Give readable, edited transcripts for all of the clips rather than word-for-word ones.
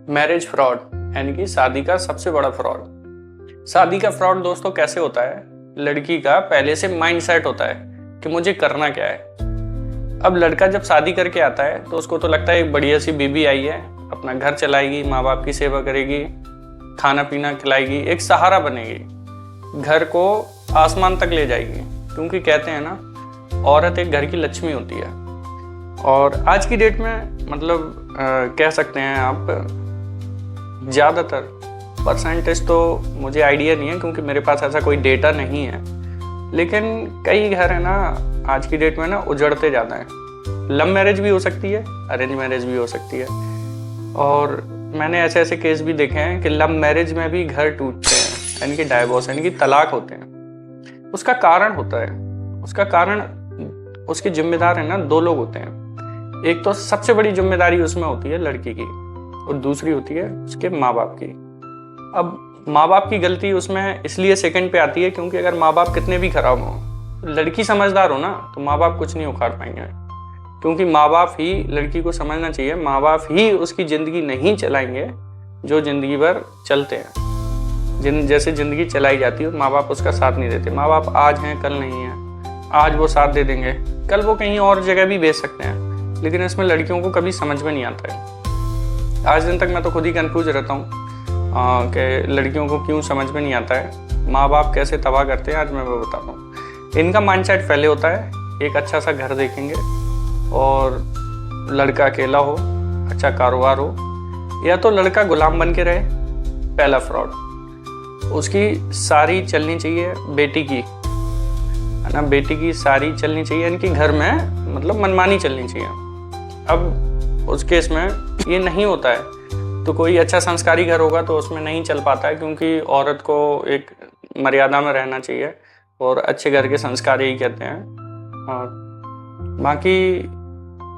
Marriage fraud यानी कि शादी का सबसे बड़ा फ्रॉड। शादी का फ्रॉड दोस्तों कैसे होता है? लड़की का पहले से माइंड सेट होता है कि मुझे करना क्या है। अब लड़का जब शादी करके आता है तो उसको तो लगता है एक बढ़िया सी बीबी आई है, अपना घर चलाएगी, माँ बाप की सेवा करेगी, खाना पीना खिलाएगी, एक सहारा बनेगी, घर को आसमान तक ले जाएगी। क्योंकि कहते हैं ना, औरत एक घर की लक्ष्मी होती है। और आज की डेट में मतलब कह सकते हैं आप, ज़्यादातर परसेंटेज तो मुझे आइडिया नहीं है क्योंकि मेरे पास ऐसा कोई डेटा नहीं है, लेकिन कई घर है ना आज की डेट में ना उजड़ते जाता है। लव मैरिज भी हो सकती है, अरेंज मैरिज भी हो सकती है। और मैंने ऐसे ऐसे केस भी देखे हैं कि लव मैरिज में भी घर टूटते हैं, यानी कि डाइवोर्स यानी कि तलाक होते हैं। उसका कारण होता है, उसका कारण उसके जिम्मेदार है ना दो लोग होते हैं। एक तो सबसे बड़ी जिम्मेदारी उसमें होती है लड़की की, और दूसरी होती है उसके माँ बाप की। अब माँ बाप की गलती उसमें इसलिए सेकंड पे आती है क्योंकि अगर माँ बाप कितने भी खराब हों, लड़की समझदार हो ना तो माँ बाप कुछ नहीं उखाड़ पाएंगे। क्योंकि माँ बाप ही, लड़की को समझना चाहिए, माँ बाप ही उसकी ज़िंदगी नहीं चलाएंगे जो ज़िंदगी भर चलते हैं। जैसे ज़िंदगी चलाई जाती है, माँ बाप उसका साथ नहीं देते। माँ बाप आज हैं कल नहीं हैं, आज वो साथ दे देंगे, कल वो कहीं और जगह भी भेज सकते हैं। लेकिन इसमें लड़कियों को कभी समझ में नहीं आता है। आज दिन तक मैं तो खुद ही कंफ्यूज रहता हूँ कि लड़कियों को क्यों समझ में नहीं आता है, माँ बाप कैसे तबाह करते हैं। आज मैं वो बताता हूँ। इनका माइंडसेट पहले होता है एक अच्छा सा घर देखेंगे और लड़का अकेला हो, अच्छा कारोबार हो, या तो लड़का गुलाम बन के रहे। पहला फ्रॉड। उसकी सारी चलनी चाहिए बेटी की, है ना, बेटी की सारी चलनी चाहिए, इनकी घर में मतलब मनमानी चलनी चाहिए। अब उस केस में ये नहीं होता है तो कोई अच्छा संस्कारी घर होगा तो उसमें नहीं चल पाता है, क्योंकि औरत को एक मर्यादा में रहना चाहिए और अच्छे घर के संस्कार यही कहते हैं। और बाकी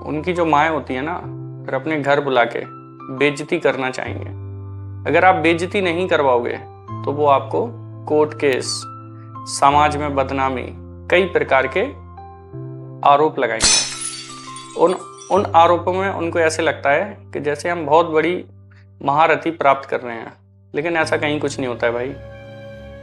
उनकी जो माएँ होती है ना, फिर अपने घर बुला के बेइज्जती करना चाहेंगे। अगर आप बेइज्जती नहीं करवाओगे तो वो आपको कोर्ट केस, समाज में बदनामी, कई प्रकार के आरोप लगाएंगे। उन आरोपों में उनको ऐसे लगता है कि जैसे हम बहुत बड़ी महारथी प्राप्त कर रहे हैं, लेकिन ऐसा कहीं कुछ नहीं होता है भाई।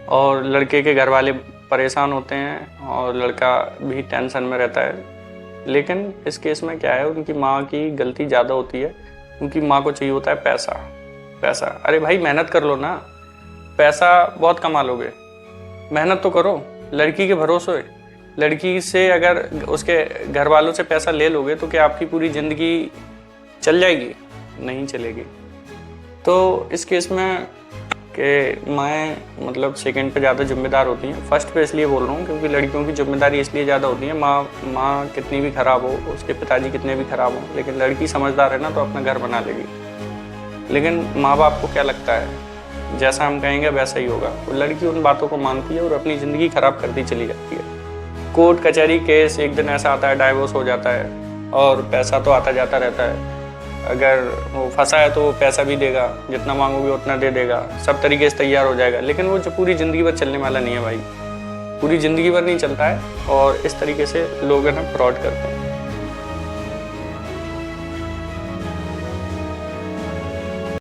और लड़के के घर वाले परेशान होते हैं और लड़का भी टेंशन में रहता है। लेकिन इस केस में क्या है, उनकी माँ की गलती ज़्यादा होती है। उनकी माँ को चाहिए होता है पैसा। पैसा, अरे भाई मेहनत कर लो ना, पैसा बहुत कमा लोगे, मेहनत तो करो। लड़की के भरोसे, लड़की से अगर उसके घर वालों से पैसा ले लोगे तो क्या आपकी पूरी ज़िंदगी चल जाएगी? नहीं चलेगी। तो इस केस में कि मैं मतलब सेकंड पे ज़्यादा जिम्मेदार होती हैं। फर्स्ट पे इसलिए बोल रहा हूँ क्योंकि लड़कियों की जिम्मेदारी इसलिए ज़्यादा होती है। माँ कितनी भी ख़राब हो, उसके पिताजी कितने भी ख़राब हो, लेकिन लड़की समझदार है ना तो अपना घर बना लेगी। लेकिन माँ बाप को क्या लगता है, जैसा हम कहेंगे वैसा ही होगा। वो लड़की उन बातों को मानती है और अपनी ज़िंदगी ख़राब करती चली जाती है। कोर्ट कचहरी केस, एक दिन ऐसा आता है डाइवोर्स हो जाता है और पैसा तो आता जाता रहता है। अगर वो फंसा है तो वो पैसा भी देगा, जितना मांगोगे उतना दे देगा, सब तरीके से तैयार हो जाएगा। लेकिन वो जो पूरी ज़िंदगी भर चलने वाला नहीं है भाई, पूरी ज़िंदगी भर नहीं चलता है। और इस तरीके से लोग है ना फ्रॉड करते हैं।